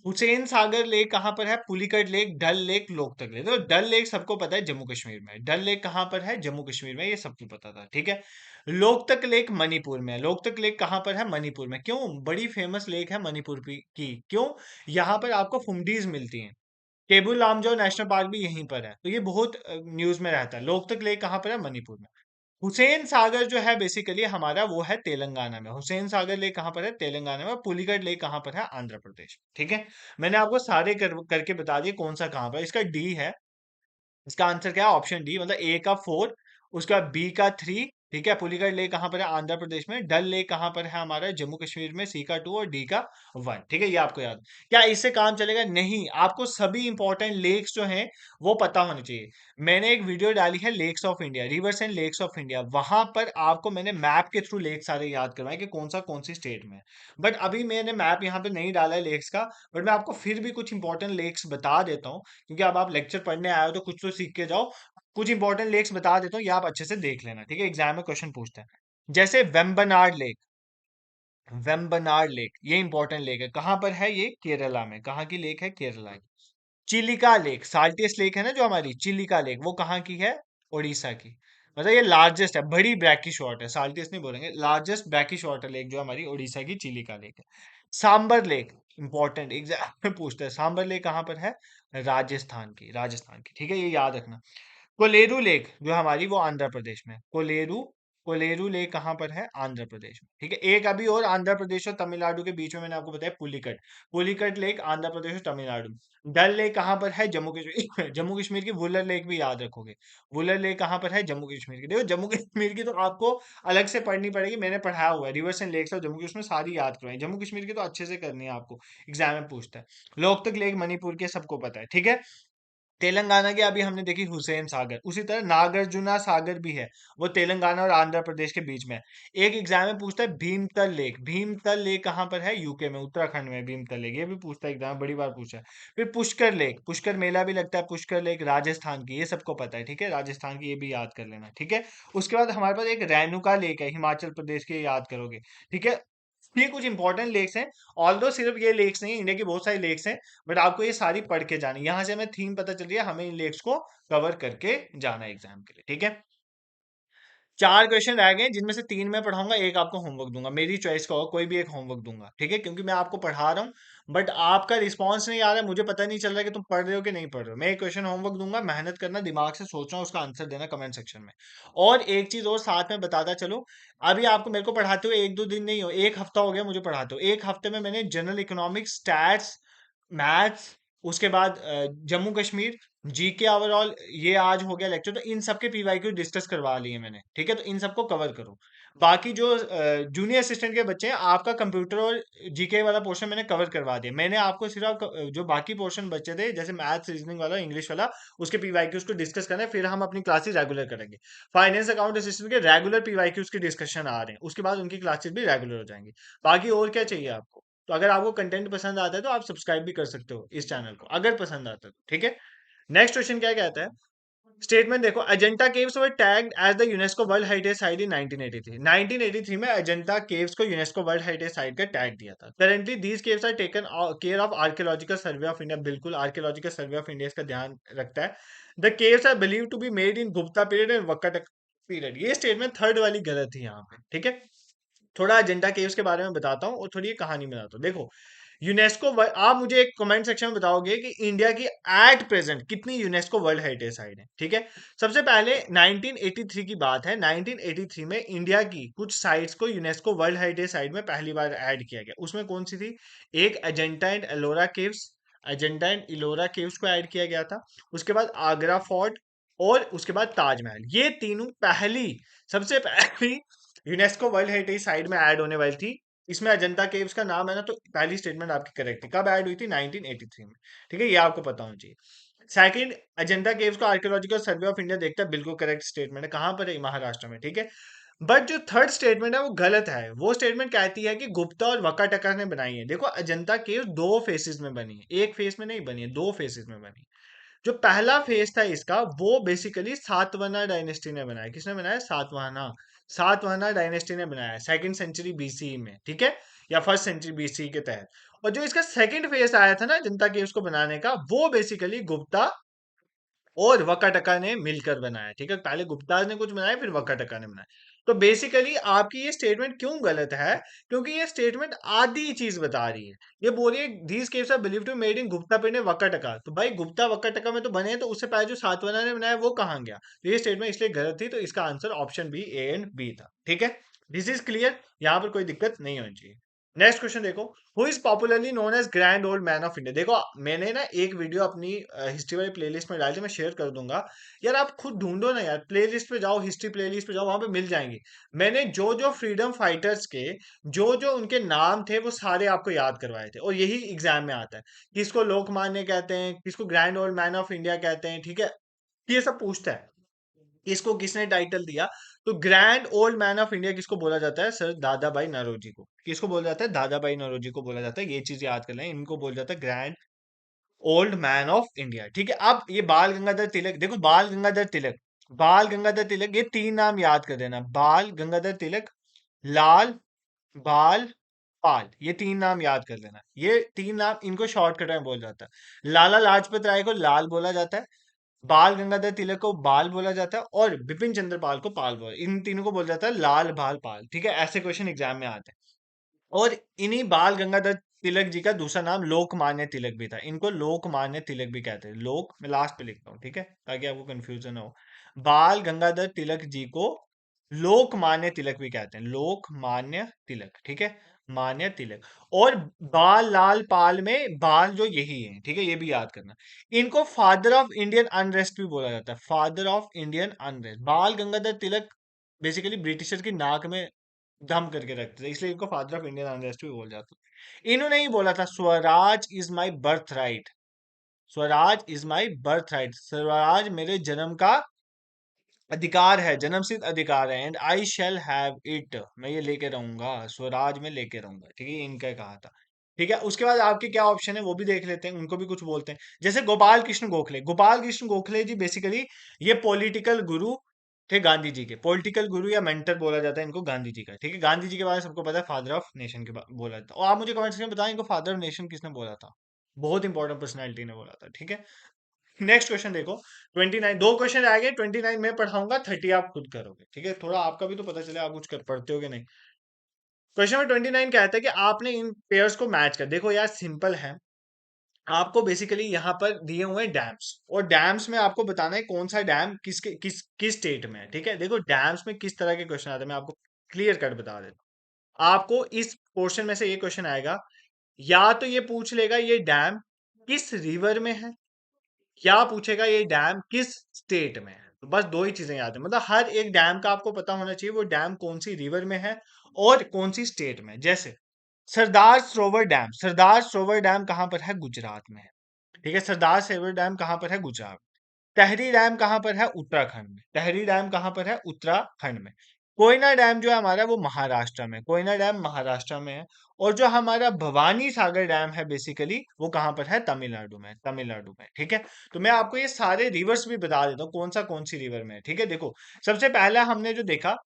हुसैन सागर लेक कहाँ पर है? पुलिकट लेक, डल लेक, लोकतक लेक। तो डल लेक सबको पता है जम्मू कश्मीर में है। डल लेक कहाँ पर है? जम्मू कश्मीर में, ये सबको पता था, ठीक है। लोकतक लेक मणिपुर में है। लोकतक लेक कहाँ पर है? मणिपुर में। क्यों? बड़ी फेमस लेक है मणिपुर की, क्यों? यहाँ पर आपको फुमडीज मिलती हैं। केबुल लामजाओ नेशनल पार्क भी यहीं पर है, तो ये बहुत न्यूज में रहता है। लोकतक लेक कहाँ पर है? मणिपुर में। हुसैन सागर जो है बेसिकली हमारा वो है तेलंगाना में। हुसैन सागर लेक कहाँ पर है? तेलंगाना में। पुलिकट लेक कहाँ पर है? आंध्र प्रदेश, ठीक है। मैंने आपको सारे करके बता दिए कौन सा कहाँ पर है। इसका डी है, इसका आंसर क्या है? ऑप्शन डी, मतलब ए का 4, उसका बी का 3। ठीक है, पुलिकट लेक कहाँ पर है? आंध्र प्रदेश में। डल लेक कहाँ पर है? हमारा जम्मू कश्मीर में। सी का 2 और डी का 1। ठीक है, ये आपको याद। क्या इससे काम चलेगा? नहीं, आपको सभी इंपॉर्टेंट लेक्स जो हैं वो पता होने चाहिए। मैंने एक वीडियो डाली है lakes of India, rivers and lakes of India, वहां पर आपको मैंने मैप के थ्रू लेक सारे याद करवाए कि कौन सी स्टेट में है। बट अभी मैंने मैप यहाँ पे नहीं डाला है लेक्स का। बट मैं आपको फिर भी कुछ इंपॉर्टेंट लेक्स बता देता हूँ, क्योंकि अब आप लेक्चर पढ़ने आए हो तो कुछ तो सीख के जाओ। कुछ इंपॉर्टेंट लेक्स बता देता हूँ, ये आप अच्छे से देख लेना। ठीक है, एग्जाम में क्वेश्चन पूछते हैं। जैसे वेम्बनाड लेक। वेम्बनाड लेक ये इंपॉर्टेंट लेक है। कहाँ पर है ये? केरला में। कहाँ की लेक है? केरला की। चिलिका लेक, साल्टियस लेक है ना जो हमारी, चिलिका लेक, वो कहाँ की है? उड़ीसा की। मतलब ये लार्जेस्ट है, बड़ी ब्रैकिश वाटर, साल्टियस नहीं बोलेंगे, लार्जेस्ट ब्रैकिश वाटर लेक जो हमारी उड़ीसा की चिलिका लेक है। सांबर लेक, इंपॉर्टेंट एग्जाम में पूछते हैं, सांबर लेक कहाँ पर है? राजस्थान की, राजस्थान की। ठीक है, ये याद रखना। कोलेरू लेक जो हमारी, वो आंध्र प्रदेश में। कोलेरू, कोलेरू लेक कहाँ पर है? आंध्र प्रदेश में। ठीक है, एक अभी और आंध्र प्रदेश और तमिलनाडु के बीच में मैंने आपको बताया, पुलिकट। पुलिकट लेक आंध्र प्रदेश और तमिलनाडु में। डल लेक कहाँ पर है? जम्मू कश्मीर में। जम्मू कश्मीर की। वुलर लेक भी याद रखोगे। वुलर लेक कहाँ पर है? जम्मू कश्मीर की। देखो जम्मू कश्मीर की तो आपको अलग से पढ़नी पड़ेगी, मैंने पढ़ाया हुआ है, रिवर्स एंड लेक्स और जम्मू कश्मीर सारी याद करवाई। जम्मू कश्मीर की तो अच्छे से करनी है आपको, एग्जाम में पूछता है। लोकतक लेक मणिपुर के, सबको पता है। ठीक है, तेलंगाना के अभी हमने देखी हुसैन सागर, उसी तरह नागार्जुना सागर भी है, वो तेलंगाना और आंध्र प्रदेश के बीच में है। एक एग्जाम में पूछता है भीमतल लेक। भीमतल लेक कहाँ पर है? यूके में, उत्तराखंड में। भीमतल लेक ये भी पूछता है एग्जाम, बड़ी बार पूछा है। फिर पुष्कर लेक, पुष्कर मेला भी लगता है, पुष्कर लेक राजस्थान की, ये सबको पता है। ठीक है, राजस्थान की, ये भी याद कर लेना। ठीक है, उसके बाद हमारे पास एक रेणुका लेक है, हिमाचल प्रदेश के, याद करोगे। ठीक है, ये कुछ इंपॉर्टेंट लेक्स हैं। ऑल्दो सिर्फ ये लेक्स नहीं, इंडिया की बहुत सारी लेक्स हैं, बट आपको ये सारी पढ़ के जानी। यहां से हमें थीम पता चल रही है, हमें इन लेक्स को कवर करके जाना है एग्जाम के लिए। ठीक है, 4 क्वेश्चन रह गए, जिनमें से 3 मैं पढ़ाऊंगा, एक आपको होमवर्क दूंगा, मेरी चॉइस का होगा, कोई भी एक होमवर्क दूंगा। ठीक है, क्योंकि मैं आपको पढ़ा रहा हूँ, बट आपका रिस्पॉन्स नहीं आ रहा है, मुझे पता नहीं चल रहा है कि तुम पढ़ रहे हो कि नहीं पढ़ रहे हो। मैं एक क्वेश्चन होमवर्क दूंगा, मेहनत करना, दिमाग से सोचना, उसका आंसर देना कमेंट सेक्शन में। और एक चीज और साथ में बताता चलो, अभी आपको मेरे को पढ़ाते हुए 1-2 दिन नहीं हो, 1 हफ्ता हो गया मुझे पढ़ाते हुए। 1 हफ्ते में मैंने जनरल इकोनॉमिक्स, स्टैट्स, मैथ्स, उसके बाद जम्मू कश्मीर, जीके ओवरऑल, ये आज हो गया लेक्चर, तो इन सब के पीवाईक्यू डिस्कस करवा लिए मैंने। ठीक है, तो इन सबको कवर करो। बाकी जो जूनियर असिस्टेंट के बच्चे हैं, आपका कंप्यूटर और जीके वाला पोर्शन मैंने कवर करवा दिया। मैंने आपको सिर्फ जो बाकी पोर्शन बचे थे, जैसे मैथ्स, रीजनिंग वाला, इंग्लिश वाला, उसके पीवाईक्यूज को डिस्कस करना है, फिर हम अपनी क्लासेस रेगुलर करेंगे। फाइनेंस अकाउंट असिस्टेंट के रेगुलर पीवाईक्यूज की डिस्कशन आ रहे हैं, उसके बाद उनकी क्लासेस भी रेगुलर हो जाएंगी। बाकी और क्या चाहिए आपको? तो अगर आपको कंटेंट पसंद आता है तो आप सब्सक्राइब भी कर सकते हो इस चैनल को, अगर पसंद आता है तो। ठीक है, नेक्स्ट क्वेश्चन क्या कहता है? स्टेटमेंट देखो, Ajanta caves were tagged as the UNESCO world heritage site in 1983। 1983 में अजंता केव्स को यूनेस्को वर्ल्ड हेरिटेज साइट का टैग दिया था। Currently these caves are taken care of archaeological survey of India. बिल्कुल, आर्कियोलॉजिकल सर्वे ऑफ इंडिया इसका ध्यान रखता है। The caves are believe to be made in Gupta period and Vakataka period. ये statement third वाली गलत थी यहाँ पे। ठीक है, थोड़ा अजंता केव्स के बारे में बताता हूँ और थोड़ी ये कहानी बताता हूँ। देखो, यूनेस्को, आप मुझे एक कमेंट सेक्शन में बताओगे कि इंडिया की एट प्रेजेंट कितनी यूनेस्को वर्ल्ड हेरिटेज साइट है। ठीक है, सबसे पहले 1983 की बात है। 1983 में इंडिया की कुछ साइट्स को यूनेस्को वर्ल्ड हेरिटेज साइट में पहली बार ऐड किया गया। उसमें कौन सी थी? एक Ajanta and Ellora caves, Ajanta and Ellora caves को ऐड किया गया था। उसके बाद आगरा फोर्ट, और उसके बाद ताजमहल। ये तीनों पहली, सबसे पहली यूनेस्को वर्ल्ड हेरिटेज साइट में ऐड होने वाली थी। इसमें अजंता केव्स का नाम है ना, तो पहली स्टेटमेंट आपकी करेक्ट थी। कब ऐड हुई थी? 1983 में। ठीक है, ये आपको पता होना चाहिए। सेकंड, अजंता केव्स को आर्कियोलॉजिकल सर्वे ऑफ इंडिया देखता है, बिल्कुल करेक्ट स्टेटमेंट है। कहां पर है? महाराष्ट्र में। ठीक है, बट जो थर्ड स्टेटमेंट है वो गलत है। वो स्टेटमेंट कहती है कि गुप्ता और वकाटकर ने बनाई है। देखो, अजंता केव्स 2 फेसेस में बनी है, एक फेस में नहीं बनी है, 2 फेसेस में बनी है। जो पहला फेज था इसका, वो बेसिकली सातवाहना डायनेस्टी ने बनाया। किसने बनाया? सातवाहना, सातवाहना डायनेस्टी ने बनाया, सेकंड सेंचुरी बीसी में। ठीक है, या फर्स्ट सेंचुरी बीसी के तहत। और जो इसका सेकंड फेज आया था ना जनता के उसको बनाने का, वो बेसिकली गुप्ता और वकाटका ने मिलकर बनाया। ठीक है, पहले गुप्ता ने कुछ बनाया, फिर वकाटका ने बनाया। तो बेसिकली आपकी ये स्टेटमेंट क्यों गलत है? क्योंकि ये स्टेटमेंट आधी चीज बता रही है। ये बोल रही है these caves are believe to made in Gupta period and Vakataka. तो भाई गुप्ता वकाटका में तो बने हैं, तो उससे पहले जो सातवाहना ने बनाया वो कहाँ गया? तो ये स्टेटमेंट इसलिए गलत थी, तो इसका answer option B, A and B था। ठीक है, दिस इज क्लियर, यहाँ पर कोई दिक्कत नहीं होनी चाहिए। नेक्स्ट क्वेश्चन देखो, who is popularly known as grand old man of India. देखो मैंने ना एक वीडियो अपनी हिस्ट्री वाली प्लेलिस्ट में डाली थी, मैं शेयर कर दूंगा। यार आप खुद ढूंढो ना यार, प्लेलिस्ट पे जाओ, हिस्ट्री प्लेलिस्ट पे जाओ, वहां पे मिल जाएंगी। मैंने जो जो फ्रीडम फाइटर्स के जो जो उनके नाम थे वो सारे आपको याद करवाए थे, और यही एग्जाम में आता है। किसको लोकमान्य कहते हैं, किसको grand old man of India कहते हैं, ठीक है, ये सब पूछता है। इसको किसने टाइटल दिया? तो grand old man of India किसको बोला जाता है? सर दादा भाई नौरोजी को। किसको बोला जाता है? दादा भाई नौरोजी को बोला जाता है। ये चीज याद कर लें, इनको बोला जाता है grand old man of India. ठीक है, अब ये बाल गंगाधर तिलक, देखो बाल गंगाधर तिलक, बाल गंगाधर तिलक, ये तीन नाम याद कर देना। बाल गंगाधर तिलक, लाल, बाल, पाल, ये तीन नाम याद कर लेना। ये तीन नाम, इनको शॉर्टकट में बोला जाता है। लाला लाजपत राय को लाल बोला जाता है, बाल गंगाधर तिलक को बाल बोला जाता है, और बिपिन चंद्र पाल को पाल बोला, इन तीनों को बोला जाता है लाल बाल पाल। ठीक है, ऐसे क्वेश्चन एग्जाम में आते हैं। और इन्हीं बाल गंगाधर तिलक जी का दूसरा नाम लोकमान्य तिलक भी था। इनको लोकमान्य तिलक भी कहते हैं। लोक, मैं लास्ट पे लिखता हूँ, ठीक है, ताकि आपको कंफ्यूजन ना हो। बाल गंगाधर तिलक जी को लोकमान्य तिलक भी कहते हैं। लोकमान्य तिलक, ठीक है, मान्य तिलक। और बाल लाल पाल में बाल जो यही है, ठीक है, ये भी याद करना। इनको फादर ऑफ इंडियन अनरेस्ट भी बोला जाता है। फादर ऑफ इंडियन अनरेस्ट, बाल गंगाधर तिलक बेसिकली ब्रिटिशर की नाक में दम करके रखते थे, इसलिए इनको फादर ऑफ इंडियन अनरेस्ट भी बोल जाता है। इन्होंने ही बोला था Swaraj is my birth right, Swaraj is my birth right, Swaraj मेरे जन्म का अधिकार है, जन्मसिद्ध अधिकार है। And I shall have it, मैं ये लेके रहूंगा, स्वराज में लेके रहूंगा। ठीक है, ये इनका कहा था। ठीक है, उसके बाद आपके क्या ऑप्शन है वो भी देख लेते हैं, उनको भी कुछ बोलते हैं। जैसे गोपाल कृष्ण गोखले, गोपाल कृष्ण गोखले जी बेसिकली ये पॉलिटिकल गुरु थे गांधी जी के। पॉलिटिकल गुरु या मेंटर बोला जाता है इनको गांधी जी का। ठीक है, गांधी जी के बारे में सबको पता है, फादर ऑफ नेशन के बोला जाता है। और आप मुझे कमेंट्स में बताएं इनको फादर ऑफ नेशन किसने बोला था? बहुत इंपॉर्टेंट पर्सनैलिटी ने बोला था। ठीक है, नेक्स्ट क्वेश्चन देखो, 29, दो क्वेश्चन आएंगे, 29 मैं पढ़ाऊंगा, 30 आप खुद करोगे। ठीक है, थोड़ा आपका भी तो पता चले आप कुछ कर पढ़ते हो कि नहीं। क्वेश्चन में 29 कहता है कि आपने इन पेयर्स को मैच कर। देखो यार सिंपल है, आपको बेसिकली यहाँ पर दिए हुए हैं डैम्स, और डैम्स में आपको बताना है कौन सा डैम किस स्टेट में है। ठीक है, देखो डैम्स में किस तरह के क्वेश्चन आते हैं, मैं आपको क्लियर कट बता देता हूँ। आपको इस पोर्शन में से ये क्वेश्चन आएगा, या तो ये पूछ लेगा ये डैम किस रिवर में है, क्या पूछेगा ये डैम किस स्टेट में है। तो बस दो ही चीजें याद है, मतलब हर एक डैम का आपको पता होना चाहिए वो डैम कौन सी रिवर में है और कौन सी स्टेट में है। जैसे सरदार सरोवर डैम, सरदार सरोवर डैम कहाँ पर है? गुजरात में है। ठीक है, सरदार सरोवर डैम कहाँ पर है? गुजरात। टहरी डैम कहाँ पर है? उत्तराखंड में। टहरी डैम कहाँ पर है? उत्तराखंड में। कोयना डैम जो है हमारा वो महाराष्ट्र में, कोयना डैम महाराष्ट्र में है। और जो हमारा भवानी सागर डैम है बेसिकली वो कहाँ पर है? तमिलनाडु में, तमिलनाडु में। ठीक है, तो मैं आपको ये सारे रिवर्स भी बता देता हूँ कौन सी रिवर में है। ठीक है, देखो सबसे पहला हमने जो देखा,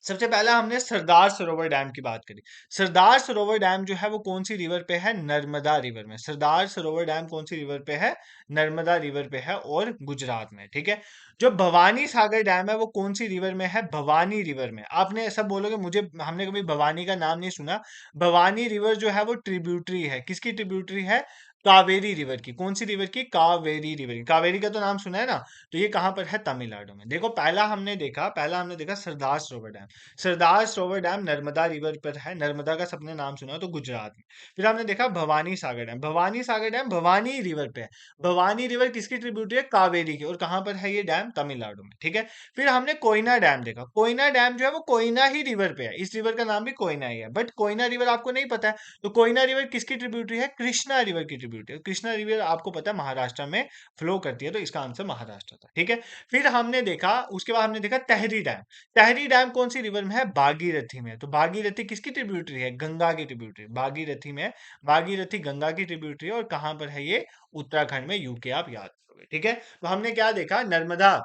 सबसे पहला हमने सरदार सरोवर डैम की बात करी। सरदार सरोवर डैम जो है वो कौन सी रिवर पे है? नर्मदा रिवर में। सरदार सरोवर डैम कौन सी रिवर पे है? नर्मदा रिवर पे है, और गुजरात में। ठीक है, जो भवानी सागर डैम है वो कौन सी रिवर में है? भवानी रिवर में। आपने सब बोलोगे मुझे, हमने कभी भवानी का नाम नहीं सुना। भवानी रिवर जो है वो ट्रिब्यूटरी है, किसकी ट्रिब्यूटरी है? कावेरी रिवर की। कौन सी रिवर की? कावेरी रिवर की। कावेरी का तो नाम सुना है ना। तो ये कहाँ पर है? तमिलनाडु में। देखो पहला हमने देखा Sardar Sarovar dam. Sardar Sarovar dam Narmada river पर है, नर्मदा का सबने नाम सुना हो तो गुजरात में। फिर हमने देखा भवानी सागर डैम, भवानी सागर डैम भवानी रिवर पे है। भवानी रिवर किसकी ट्रिब्यूटरी है? कावेरी की। और कहाँ पर है ये डैम? तमिलनाडु में। ठीक है, फिर हमने कोयना डैम देखा। कोयना डैम जो है वो कोयना ही रिवर पे है, इस रिवर का नाम भी कोयना ही है, बट कोयना रिवर आपको नहीं पता है। तो कोयना रिवर किसकी ट्रिब्यूटरी है? कृष्णा रिवर की ट्रिब्यूटरी है। कृष्णा रिवर आपको पता है महाराष्ट्र में फ्लो करती है, तो इसका आंसर महाराष्ट्र था। ठीक है, फिर हमने देखा, उसके बाद हमने देखा टहरी डैम। टहरी डैम कौन सी रिवर में है? भागीरथी में। तो भागीरथी किसकी ट्रिब्यूटरी है? गंगा की ट्रिब्यूटरी। भागीरथी में, भागीरथी गंगा की ट्रिब्यूटरी है, और कहां पर है ये? उत्तराखंड में, यूके आप याद करोगे। ठीक है, तो हमने क्या देखा, नर्मदा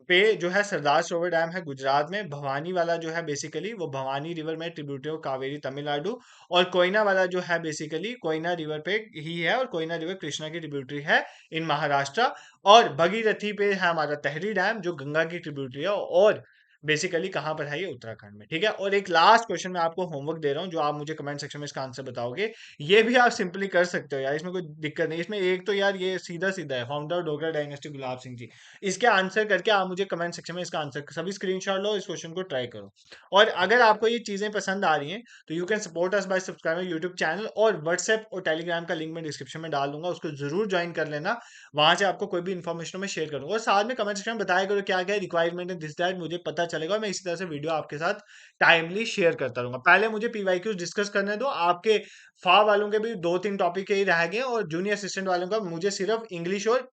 पे जो है सरदार सरोवर डैम है गुजरात में, भवानी वाला जो है बेसिकली वो भवानी रिवर में ट्रिब्यूटरी ऑफ कावेरी तमिलनाडु, और कोयना वाला जो है बेसिकली कोयना रिवर पे ही है, और कोयना रिवर कृष्णा की ट्रिब्यूटरी है इन महाराष्ट्र। और भगीरथी पे है हमारा टहरी डैम जो गंगा की ट्रिब्यूटरी है, और बेसिकली कहाँ पर है ये? उत्तराखंड में, ठीक है? और एक लास्ट क्वेश्चन मैं आपको होमवर्क दे रहा हूँ, जो आप मुझे कमेंट सेक्शन में इसका आंसर बताओगे। ये भी आप सिंपली कर सकते हो यार, इसमें कोई दिक्कत नहीं। इसमें एक तो यार ये सीधा-सीधा है, founder of Dogra dynasty Gulab Singh ji. इसके आंसर करके आप मुझे कमेंट सेक्शन में इसका आंसर सभी स्क्रीनशॉट लो, इस क्वेश्चन को ट्राई करो। और अगर आपको ये चीज़ें पसंद आ रही हैं, तो you can support us bye subscribing YouTube channel, और व्हाट्सएप और टेलीग्राम का लिंक मैं डिस्क्रिप्शन में डाल दूँगा, उसको ज़रूर जॉइन कर लेना। वहाँ से आपको कोई भी इन्फॉर्मेशन मैं शेयर करूँगा, और साथ में कमेंट सेक्शन में बताया करो क्या-क्या रिक्वायरमेंट है, दिस दैट मुझे पता चलेगा, और मैं इसी तरह से वीडियो आपके साथ टाइमली शेयर करता रहूँगा। पहले मुझे पीवाईक्यूज़ डिस्कस करने दो, आपके FA वालों के भी 2-3 टॉपिक ही रह गए, और जूनियर असिस्टेंट वालों का मुझे सिर्फ इंग्लिश और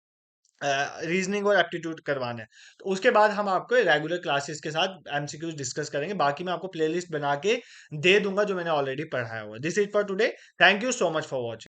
रीजनिंग और एप्टीट्यूड करवाना है। तो उसके बाद हम आपको रेगुलर क्लासेस के साथ एमसीक्यूज डिस्कस करेंगे। बाकी मैं आपको प्लेलिस्ट बना के दे दूंगा, जो मैंने ऑलरेडी पढ़ाया हुआ है। This is for today. Thank you so much for watching.